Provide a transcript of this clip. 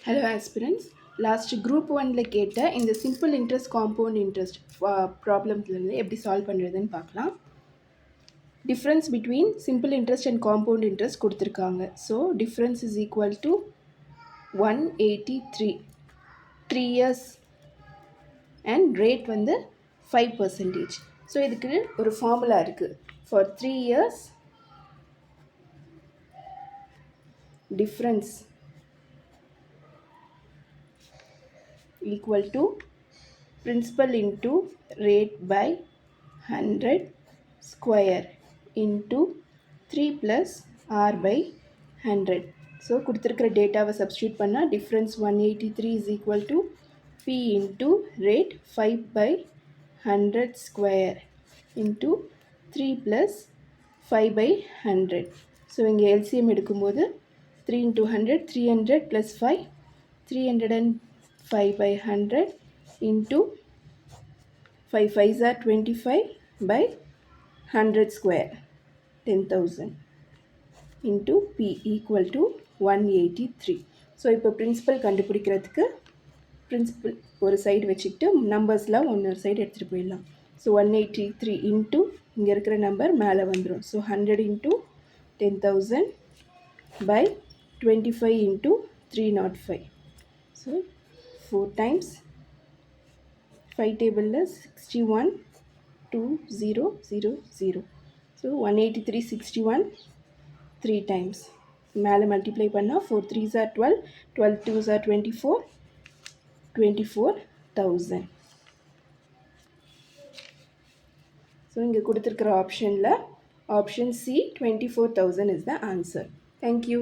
Hello aspirants. Last group 1ல கேட்ட இந்த சிம்பிள் இன்ட்ரெஸ்ட் காம்பவுண்ட் இன்ட்ரெஸ்ட் ப்ராப்ளம்லேருந்து எப்படி சால்வ் பண்ணுறதுன்னு பார்க்கலாம். Difference between simple interest and compound interest கொடுத்துருக்காங்க. So difference is equal to 183 3 years and rate வந்து 5%. ஸோ இதுக்கு ஒரு ஃபார்முலா இருக்குது. For 3 years difference equal to principal into rate by 100 square into 3 plus r by 100. So கொடுத்திருக்கிற டேட்டாவை substitute பண்ணால் difference 183 is equal to p into rate 5 by 100 square into 3 plus 5 by 100. So இங்கே LCM எடுக்கும்போது 3 into 100 300 plus 5 305 by 100 into 5 5s are 25 by 100 square 10,000 into P equal to 183. So இப்போ principal கண்டுபிடிக்கிறதுக்கு principal ஒரு side வச்சுக்கிட்டு நம்பர்ஸ்லாம் ஒன்று side எடுத்துகிட்டு போயிடலாம். So 183 into இங்கே இருக்கிற நம்பர் மேலே வந்துடும். So 100 into 10,000 by 25 into 305. So 4 times 5 table is 61 2000. So 183 61 3 times மேலே மல்டிப்ளை பண்ணால் 4 3s are 12 12 2s are 24 24,000. So இங்கே கொடுத்துருக்கிற ஆப்ஷனில் option C 24,000 is the answer. Thank you.